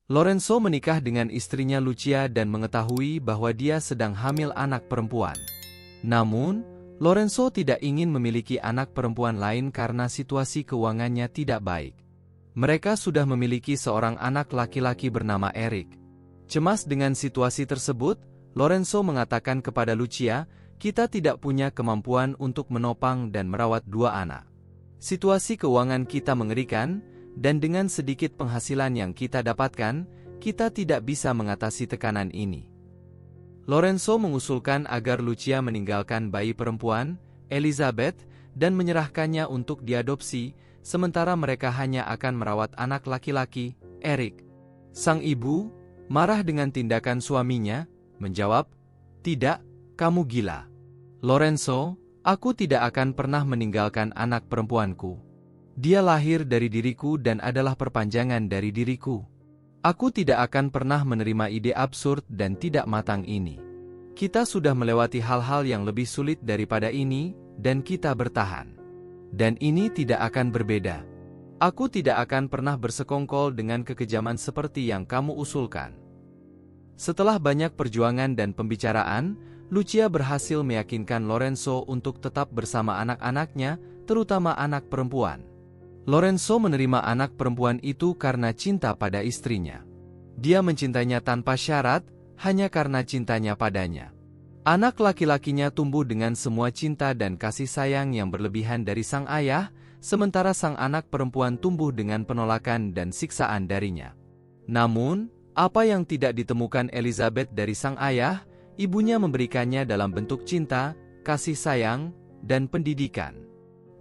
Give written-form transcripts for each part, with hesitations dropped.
Lorenzo menikah dengan istrinya Lucia dan mengetahui bahwa dia sedang hamil anak perempuan. Namun, Lorenzo tidak ingin memiliki anak perempuan lain karena situasi keuangannya tidak baik. Mereka sudah memiliki seorang anak laki-laki bernama Eric. Cemas dengan situasi tersebut, Lorenzo mengatakan kepada Lucia, "Kita tidak punya kemampuan untuk menopang dan merawat dua anak. Situasi keuangan kita mengerikan, dan dengan sedikit penghasilan yang kita dapatkan, kita tidak bisa mengatasi tekanan ini." Lorenzo mengusulkan agar Lucia meninggalkan bayi perempuan, Elizabeth, dan menyerahkannya untuk diadopsi, sementara mereka hanya akan merawat anak laki-laki, Eric. Sang ibu, marah dengan tindakan suaminya, menjawab, "Tidak, kamu gila. Lorenzo, aku tidak akan pernah meninggalkan anak perempuanku. Dia lahir dari diriku dan adalah perpanjangan dari diriku. Aku tidak akan pernah menerima ide absurd dan tidak matang ini. Kita sudah melewati hal-hal yang lebih sulit daripada ini, dan kita bertahan. Dan ini tidak akan berbeda. Aku tidak akan pernah bersekongkol dengan kekejaman seperti yang kamu usulkan." Setelah banyak perjuangan dan pembicaraan, Lucia berhasil meyakinkan Lorenzo untuk tetap bersama anak-anaknya, terutama anak perempuan. Lorenzo menerima anak perempuan itu karena cinta pada istrinya. Dia mencintainya tanpa syarat, hanya karena cintanya padanya. Anak laki-lakinya tumbuh dengan semua cinta dan kasih sayang yang berlebihan dari sang ayah, sementara sang anak perempuan tumbuh dengan penolakan dan siksaan darinya. Namun, apa yang tidak ditemukan Elizabeth dari sang ayah, ibunya memberikannya dalam bentuk cinta, kasih sayang, dan pendidikan.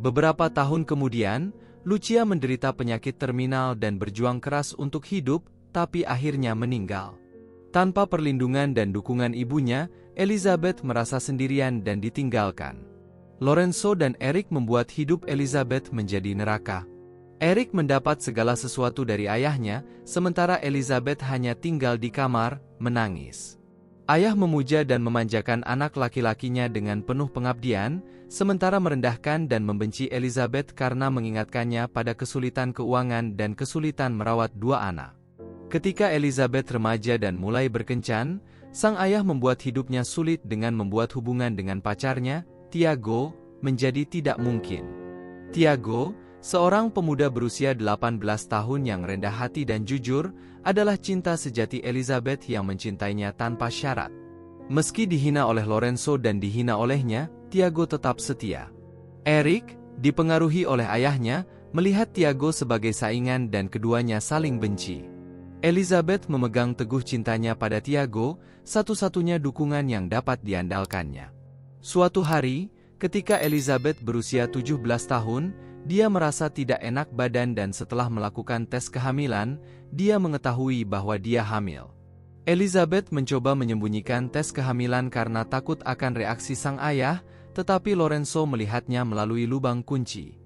Beberapa tahun kemudian, Lucia menderita penyakit terminal dan berjuang keras untuk hidup, tapi akhirnya meninggal. Tanpa perlindungan dan dukungan ibunya, Elizabeth merasa sendirian dan ditinggalkan. Lorenzo dan Eric membuat hidup Elizabeth menjadi neraka. Eric mendapat segala sesuatu dari ayahnya, sementara Elizabeth hanya tinggal di kamar, menangis. Ayah memuja dan memanjakan anak laki-lakinya dengan penuh pengabdian, sementara merendahkan dan membenci Elizabeth karena mengingatkannya pada kesulitan keuangan dan kesulitan merawat dua anak. Ketika Elizabeth remaja dan mulai berkencan, sang ayah membuat hidupnya sulit dengan membuat hubungan dengan pacarnya, Tiago, menjadi tidak mungkin. Tiago, seorang pemuda berusia 18 tahun yang rendah hati dan jujur, adalah cinta sejati Elizabeth yang mencintainya tanpa syarat. Meski dihina oleh Lorenzo dan dihina olehnya, Tiago tetap setia. Eric, dipengaruhi oleh ayahnya, melihat Tiago sebagai saingan dan keduanya saling benci. Elizabeth memegang teguh cintanya pada Tiago, satu-satunya dukungan yang dapat diandalkannya. Suatu hari, ketika Elizabeth berusia 17 tahun, dia merasa tidak enak badan dan setelah melakukan tes kehamilan, dia mengetahui bahwa dia hamil. Elizabeth mencoba menyembunyikan tes kehamilan karena takut akan reaksi sang ayah, tetapi Lorenzo melihatnya melalui lubang kunci.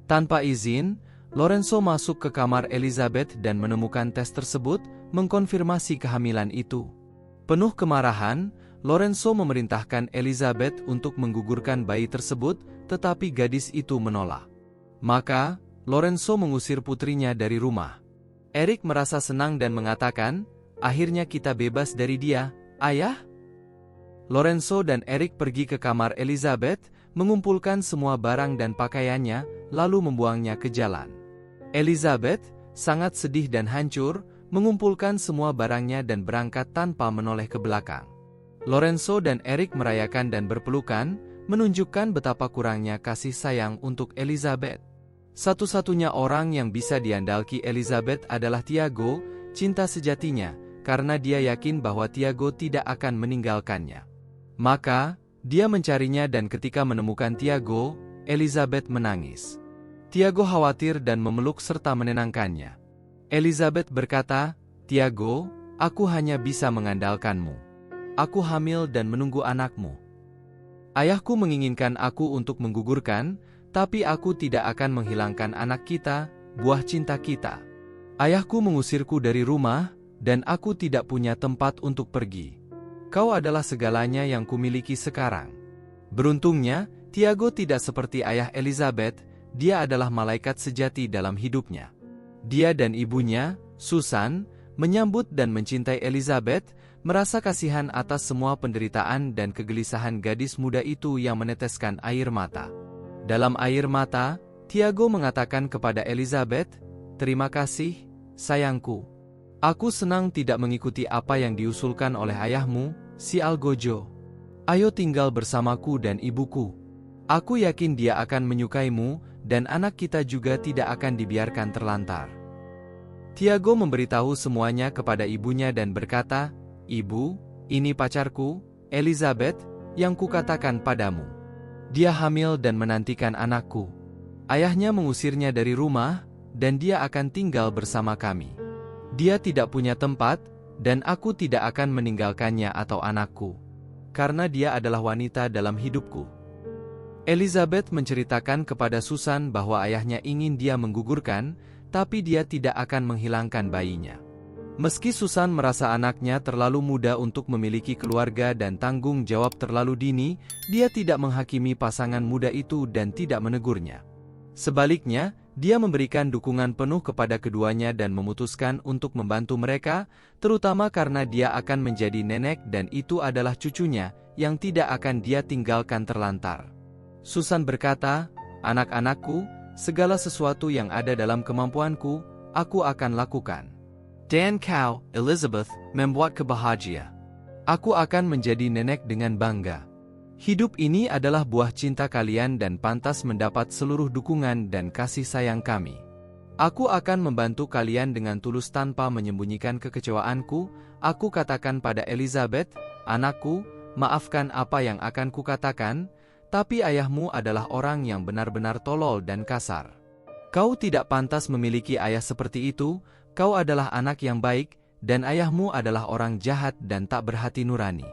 Tanpa izin, Lorenzo masuk ke kamar Elizabeth dan menemukan tes tersebut, mengkonfirmasi kehamilan itu. Penuh kemarahan, Lorenzo memerintahkan Elizabeth untuk menggugurkan bayi tersebut, tetapi gadis itu menolak. Maka, Lorenzo mengusir putrinya dari rumah. Eric merasa senang dan mengatakan, "Akhirnya kita bebas dari dia, ayah." Lorenzo dan Eric pergi ke kamar Elizabeth, mengumpulkan semua barang dan pakaiannya, lalu membuangnya ke jalan. Elizabeth, sangat sedih dan hancur, mengumpulkan semua barangnya dan berangkat tanpa menoleh ke belakang. Lorenzo dan Eric merayakan dan berpelukan, menunjukkan betapa kurangnya kasih sayang untuk Elizabeth. Satu-satunya orang yang bisa diandalki Elizabeth adalah Tiago, cinta sejatinya, karena dia yakin bahwa Tiago tidak akan meninggalkannya. Maka, dia mencarinya dan ketika menemukan Tiago, Elizabeth menangis. Tiago khawatir dan memeluk serta menenangkannya. Elizabeth berkata, "Tiago, aku hanya bisa mengandalkanmu. Aku hamil dan menunggu anakmu. Ayahku menginginkan aku untuk menggugurkan, tapi aku tidak akan menghilangkan anak kita, buah cinta kita. Ayahku mengusirku dari rumah, dan aku tidak punya tempat untuk pergi. Kau adalah segalanya yang kumiliki sekarang." Beruntungnya, Tiago tidak seperti ayah Elizabeth, dia adalah malaikat sejati dalam hidupnya. Dia dan ibunya, Susan, menyambut dan mencintai Elizabeth, merasa kasihan atas semua penderitaan dan kegelisahan gadis muda itu yang meneteskan air mata. Dalam air mata, Tiago mengatakan kepada Elizabeth, "Terima kasih, sayangku. Aku senang tidak mengikuti apa yang diusulkan oleh ayahmu, si Algojo. Ayo tinggal bersamaku dan ibuku. Aku yakin dia akan menyukaimu, dan anak kita juga tidak akan dibiarkan terlantar." Tiago memberitahu semuanya kepada ibunya dan berkata, "Ibu, ini pacarku, Elizabeth, yang kukatakan padamu. Dia hamil dan menantikan anakku. Ayahnya mengusirnya dari rumah, dan dia akan tinggal bersama kami. Dia tidak punya tempat, dan aku tidak akan meninggalkannya atau anakku, karena dia adalah wanita dalam hidupku." Elizabeth menceritakan kepada Susan bahwa ayahnya ingin dia menggugurkan, tapi dia tidak akan menghilangkan bayinya. Meski Susan merasa anaknya terlalu muda untuk memiliki keluarga dan tanggung jawab terlalu dini, dia tidak menghakimi pasangan muda itu dan tidak menegurnya. Sebaliknya, dia memberikan dukungan penuh kepada keduanya dan memutuskan untuk membantu mereka, terutama karena dia akan menjadi nenek dan itu adalah cucunya, yang tidak akan dia tinggalkan terlantar. Susan berkata, "Anak-anakku, segala sesuatu yang ada dalam kemampuanku, aku akan lakukan. Dan kau, Elizabeth, membuat kebahagia. Aku akan menjadi nenek dengan bangga. Hidup ini adalah buah cinta kalian dan pantas mendapat seluruh dukungan dan kasih sayang kami. Aku akan membantu kalian dengan tulus tanpa menyembunyikan kekecewaanku." Aku katakan pada Elizabeth, "Anakku, maafkan apa yang akan kukatakan, tapi ayahmu adalah orang yang benar-benar tolol dan kasar. Kau tidak pantas memiliki ayah seperti itu, kau adalah anak yang baik, dan ayahmu adalah orang jahat dan tak berhati nurani."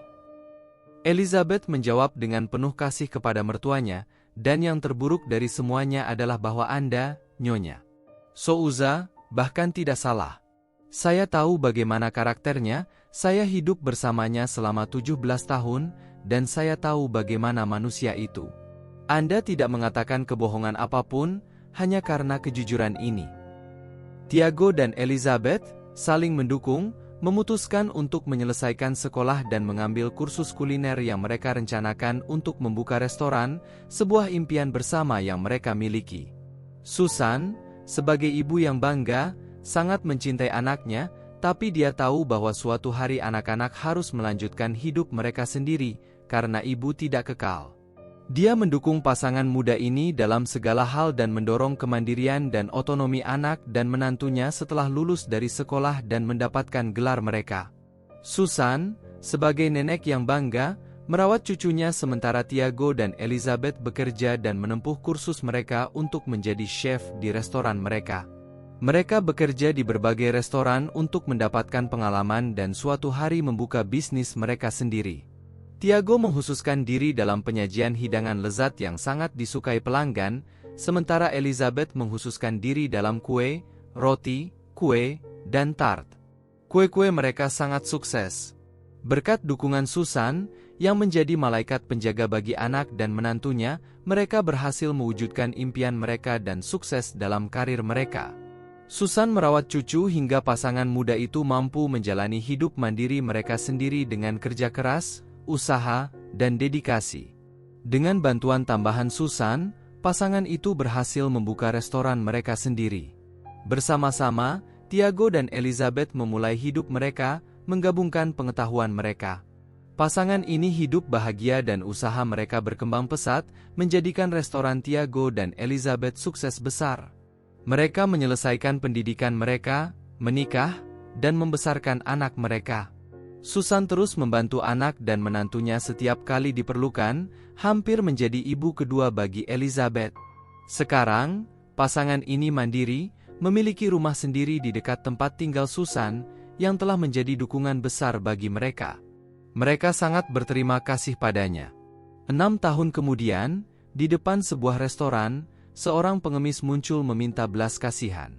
Elizabeth menjawab dengan penuh kasih kepada mertuanya, "Dan yang terburuk dari semuanya adalah bahwa Anda, Nyonya Souza, bahkan tidak salah. Saya tahu bagaimana karakternya, saya hidup bersamanya selama 17 tahun, dan saya tahu bagaimana manusia itu. Anda tidak mengatakan kebohongan apapun, hanya karena kejujuran ini." Tiago dan Elizabeth, saling mendukung, memutuskan untuk menyelesaikan sekolah dan mengambil kursus kuliner yang mereka rencanakan untuk membuka restoran, sebuah impian bersama yang mereka miliki. Susan, sebagai ibu yang bangga, sangat mencintai anaknya, tapi dia tahu bahwa suatu hari anak-anak harus melanjutkan hidup mereka sendiri, karena ibu tidak kekal. Dia mendukung pasangan muda ini dalam segala hal dan mendorong kemandirian dan otonomi anak dan menantunya setelah lulus dari sekolah dan mendapatkan gelar mereka. Susan, sebagai nenek yang bangga, merawat cucunya sementara Tiago dan Elizabeth bekerja dan menempuh kursus mereka untuk menjadi chef di restoran mereka. Mereka bekerja di berbagai restoran untuk mendapatkan pengalaman dan suatu hari membuka bisnis mereka sendiri. Tiago menghususkan diri dalam penyajian hidangan lezat yang sangat disukai pelanggan, sementara Elizabeth menghususkan diri dalam kue, roti, kue, dan tart. Kue-kue mereka sangat sukses. Berkat dukungan Susan, yang menjadi malaikat penjaga bagi anak dan menantunya, mereka berhasil mewujudkan impian mereka dan sukses dalam karir mereka. Susan merawat cucu hingga pasangan muda itu mampu menjalani hidup mandiri mereka sendiri dengan kerja keras, usaha, dan dedikasi. Dengan bantuan tambahan Susan, pasangan itu berhasil membuka restoran mereka sendiri. Bersama-sama, Tiago dan Elizabeth memulai hidup mereka, menggabungkan pengetahuan mereka. Pasangan ini hidup bahagia dan usaha mereka berkembang pesat, menjadikan restoran Tiago dan Elizabeth sukses besar. Mereka menyelesaikan pendidikan mereka, menikah, dan membesarkan anak mereka. Susan terus membantu anak dan menantunya setiap kali diperlukan, hampir menjadi ibu kedua bagi Elizabeth. Sekarang, pasangan ini mandiri, memiliki rumah sendiri di dekat tempat tinggal Susan, yang telah menjadi dukungan besar bagi mereka. Mereka sangat berterima kasih padanya. 6 tahun kemudian, di depan sebuah restoran, seorang pengemis muncul meminta belas kasihan.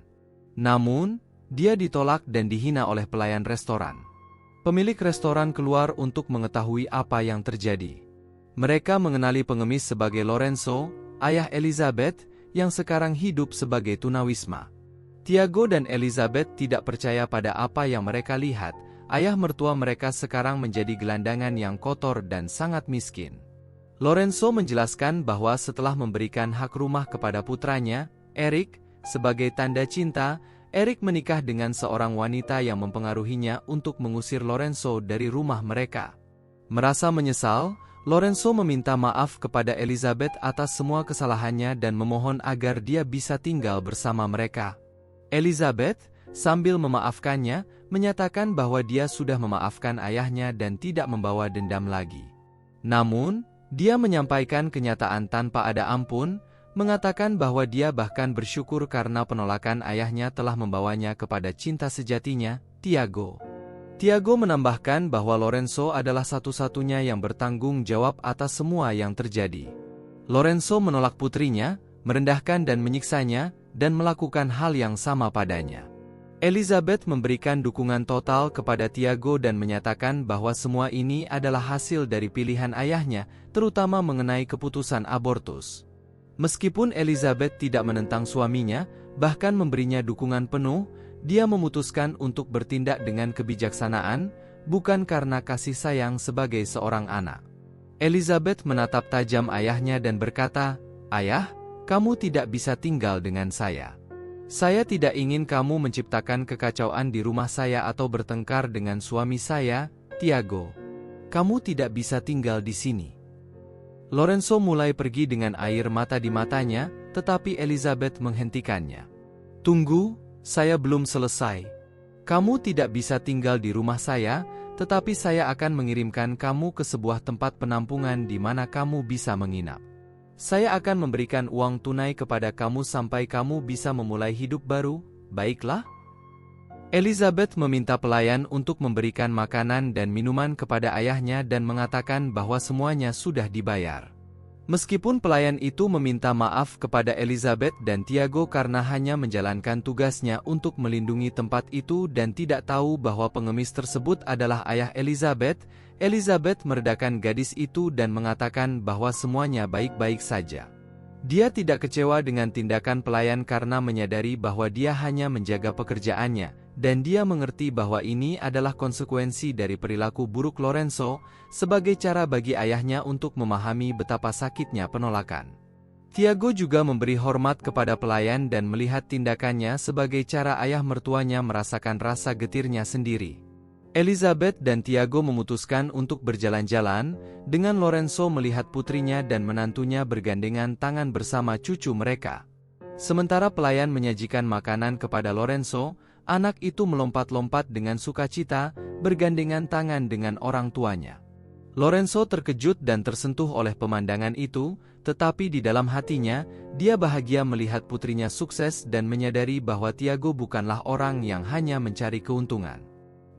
Namun, dia ditolak dan dihina oleh pelayan restoran. Pemilik restoran keluar untuk mengetahui apa yang terjadi. Mereka mengenali pengemis sebagai Lorenzo, ayah Elizabeth, yang sekarang hidup sebagai tunawisma. Tiago dan Elizabeth tidak percaya pada apa yang mereka lihat. Ayah mertua mereka sekarang menjadi gelandangan yang kotor dan sangat miskin. Lorenzo menjelaskan bahwa setelah memberikan hak rumah kepada putranya, Eric, sebagai tanda cinta, Eric menikah dengan seorang wanita yang mempengaruhinya untuk mengusir Lorenzo dari rumah mereka. Merasa menyesal, Lorenzo meminta maaf kepada Elizabeth atas semua kesalahannya dan memohon agar dia bisa tinggal bersama mereka. Elizabeth, sambil memaafkannya, menyatakan bahwa dia sudah memaafkan ayahnya dan tidak membawa dendam lagi. Namun, dia menyampaikan kenyataan tanpa ada ampun, mengatakan bahwa dia bahkan bersyukur karena penolakan ayahnya telah membawanya kepada cinta sejatinya, Tiago. Tiago menambahkan bahwa Lorenzo adalah satu-satunya yang bertanggung jawab atas semua yang terjadi. Lorenzo menolak putrinya, merendahkan dan menyiksanya, dan melakukan hal yang sama padanya. Elizabeth memberikan dukungan total kepada Tiago dan menyatakan bahwa semua ini adalah hasil dari pilihan ayahnya, terutama mengenai keputusan abortus. Meskipun Elizabeth tidak menentang suaminya, bahkan memberinya dukungan penuh, dia memutuskan untuk bertindak dengan kebijaksanaan, bukan karena kasih sayang sebagai seorang anak. Elizabeth menatap tajam ayahnya dan berkata, "Ayah, kamu tidak bisa tinggal dengan saya. Saya tidak ingin kamu menciptakan kekacauan di rumah saya atau bertengkar dengan suami saya, Tiago. Kamu tidak bisa tinggal di sini." Lorenzo mulai pergi dengan air mata di matanya, tetapi Elizabeth menghentikannya. "Tunggu, saya belum selesai. Kamu tidak bisa tinggal di rumah saya, tetapi saya akan mengirimkan kamu ke sebuah tempat penampungan di mana kamu bisa menginap. Saya akan memberikan uang tunai kepada kamu sampai kamu bisa memulai hidup baru, baiklah?" Elizabeth meminta pelayan untuk memberikan makanan dan minuman kepada ayahnya dan mengatakan bahwa semuanya sudah dibayar. Meskipun pelayan itu meminta maaf kepada Elizabeth dan Tiago karena hanya menjalankan tugasnya untuk melindungi tempat itu dan tidak tahu bahwa pengemis tersebut adalah ayah Elizabeth, Elizabeth meredakan gadis itu dan mengatakan bahwa semuanya baik-baik saja. Dia tidak kecewa dengan tindakan pelayan karena menyadari bahwa dia hanya menjaga pekerjaannya, dan dia mengerti bahwa ini adalah konsekuensi dari perilaku buruk Lorenzo, sebagai cara bagi ayahnya untuk memahami betapa sakitnya penolakan. Tiago juga memberi hormat kepada pelayan dan melihat tindakannya sebagai cara ayah mertuanya merasakan rasa getirnya sendiri. Elizabeth dan Tiago memutuskan untuk berjalan-jalan, dengan Lorenzo melihat putrinya dan menantunya bergandengan tangan bersama cucu mereka. Sementara pelayan menyajikan makanan kepada Lorenzo, anak itu melompat-lompat dengan sukacita, bergandengan tangan dengan orang tuanya. Lorenzo terkejut dan tersentuh oleh pemandangan itu, tetapi di dalam hatinya, dia bahagia melihat putrinya sukses dan menyadari bahwa Tiago bukanlah orang yang hanya mencari keuntungan.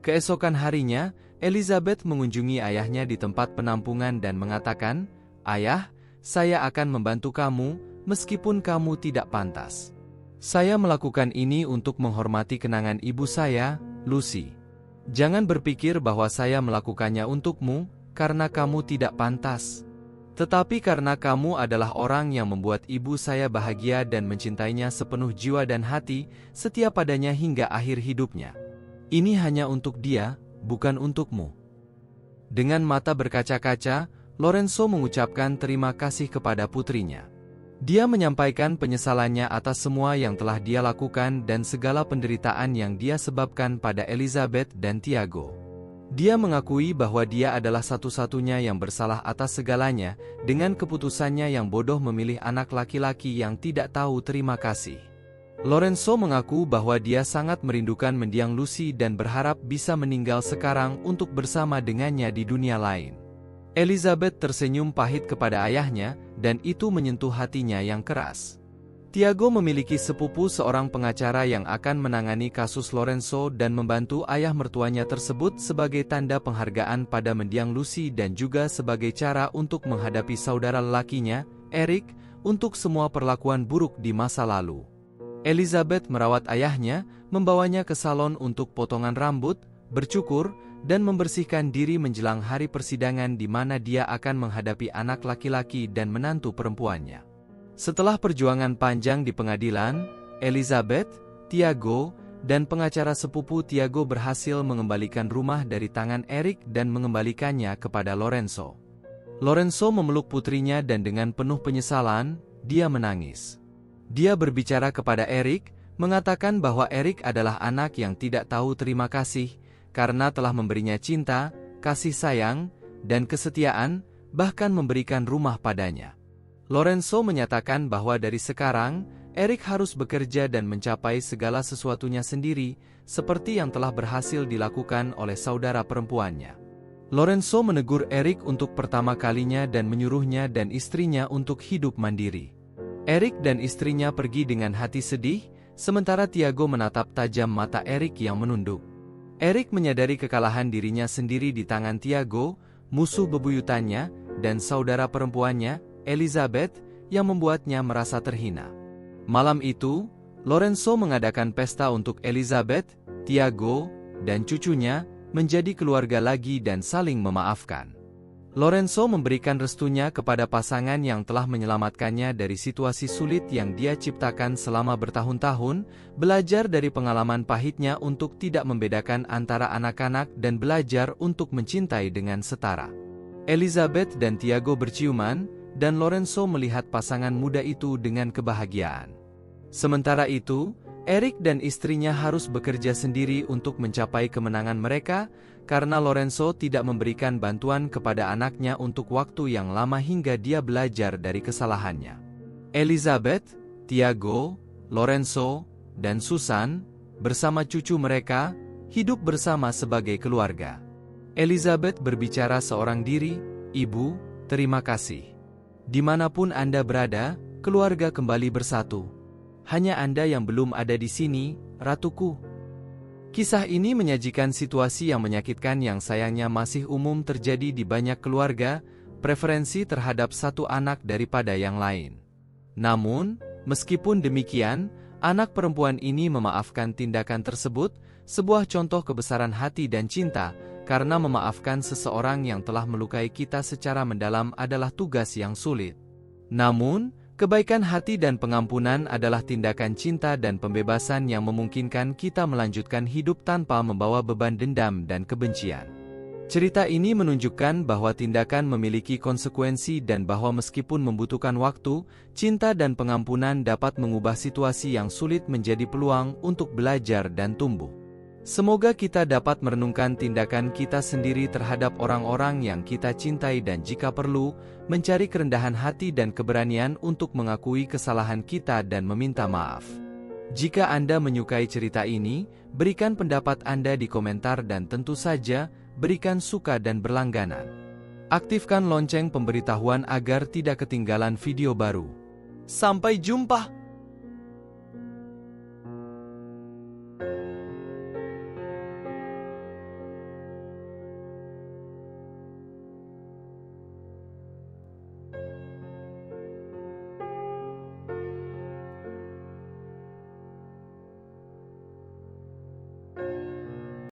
Keesokan harinya, Elizabeth mengunjungi ayahnya di tempat penampungan dan mengatakan, "Ayah, saya akan membantu kamu, meskipun kamu tidak pantas. Saya melakukan ini untuk menghormati kenangan ibu saya, Lucy. Jangan berpikir bahwa saya melakukannya untukmu, karena kamu tidak pantas. Tetapi karena kamu adalah orang yang membuat ibu saya bahagia dan mencintainya sepenuh jiwa dan hati, setia padanya hingga akhir hidupnya. Ini hanya untuk dia, bukan untukmu." Dengan mata berkaca-kaca, Lorenzo mengucapkan terima kasih kepada putrinya. Dia menyampaikan penyesalannya atas semua yang telah dia lakukan dan segala penderitaan yang dia sebabkan pada Elizabeth dan Tiago. Dia mengakui bahwa dia adalah satu-satunya yang bersalah atas segalanya, dengan keputusannya yang bodoh memilih anak laki-laki yang tidak tahu terima kasih. Lorenzo mengaku bahwa dia sangat merindukan mendiang Lucy dan berharap bisa meninggal sekarang untuk bersama dengannya di dunia lain. Elizabeth tersenyum pahit kepada ayahnya, dan itu menyentuh hatinya yang keras. Tiago memiliki sepupu seorang pengacara yang akan menangani kasus Lorenzo dan membantu ayah mertuanya tersebut sebagai tanda penghargaan pada mendiang Lucy dan juga sebagai cara untuk menghadapi saudara lelakinya, Eric, untuk semua perlakuan buruk di masa lalu. Elizabeth merawat ayahnya, membawanya ke salon untuk potongan rambut, bercukur, dan membersihkan diri menjelang hari persidangan di mana dia akan menghadapi anak laki-laki dan menantu perempuannya. Setelah perjuangan panjang di pengadilan, Elizabeth, Tiago, dan pengacara sepupu Tiago berhasil mengembalikan rumah dari tangan Eric dan mengembalikannya kepada Lorenzo. Lorenzo memeluk putrinya dan dengan penuh penyesalan, dia menangis. Dia berbicara kepada Eric, mengatakan bahwa Eric adalah anak yang tidak tahu terima kasih, karena telah memberinya cinta, kasih sayang, dan kesetiaan, bahkan memberikan rumah padanya. Lorenzo menyatakan bahwa dari sekarang, Eric harus bekerja dan mencapai segala sesuatunya sendiri, seperti yang telah berhasil dilakukan oleh saudara perempuannya. Lorenzo menegur Eric untuk pertama kalinya dan menyuruhnya dan istrinya untuk hidup mandiri. Eric dan istrinya pergi dengan hati sedih, sementara Tiago menatap tajam mata Eric yang menunduk. Eric menyadari kekalahan dirinya sendiri di tangan Tiago, musuh bebuyutannya, dan saudara perempuannya, Elizabeth, yang membuatnya merasa terhina. Malam itu, Lorenzo mengadakan pesta untuk Elizabeth, Tiago, dan cucunya, menjadi keluarga lagi dan saling memaafkan. Lorenzo memberikan restunya kepada pasangan yang telah menyelamatkannya dari situasi sulit yang dia ciptakan selama bertahun-tahun, belajar dari pengalaman pahitnya untuk tidak membedakan antara anak-anak dan belajar untuk mencintai dengan setara. Elizabeth dan Tiago berciuman, dan Lorenzo melihat pasangan muda itu dengan kebahagiaan. Sementara itu, Eric dan istrinya harus bekerja sendiri untuk mencapai kemenangan mereka, karena Lorenzo tidak memberikan bantuan kepada anaknya untuk waktu yang lama hingga dia belajar dari kesalahannya. Elizabeth, Tiago, Lorenzo, dan Susan, bersama cucu mereka, hidup bersama sebagai keluarga. Elizabeth berbicara seorang diri, "Ibu, terima kasih. Dimanapun Anda berada, keluarga kembali bersatu. Hanya Anda yang belum ada di sini, ratuku." Kisah ini menyajikan situasi yang menyakitkan yang sayangnya masih umum terjadi di banyak keluarga, preferensi terhadap satu anak daripada yang lain. Namun, meskipun demikian, anak perempuan ini memaafkan tindakan tersebut, sebuah contoh kebesaran hati dan cinta, karena memaafkan seseorang yang telah melukai kita secara mendalam adalah tugas yang sulit. Namun, kebaikan hati dan pengampunan adalah tindakan cinta dan pembebasan yang memungkinkan kita melanjutkan hidup tanpa membawa beban dendam dan kebencian. Cerita ini menunjukkan bahwa tindakan memiliki konsekuensi dan bahwa meskipun membutuhkan waktu, cinta dan pengampunan dapat mengubah situasi yang sulit menjadi peluang untuk belajar dan tumbuh. Semoga kita dapat merenungkan tindakan kita sendiri terhadap orang-orang yang kita cintai dan jika perlu, mencari kerendahan hati dan keberanian untuk mengakui kesalahan kita dan meminta maaf. Jika Anda menyukai cerita ini, berikan pendapat Anda di komentar dan tentu saja, berikan suka dan berlangganan. Aktifkan lonceng pemberitahuan agar tidak ketinggalan video baru. Sampai jumpa!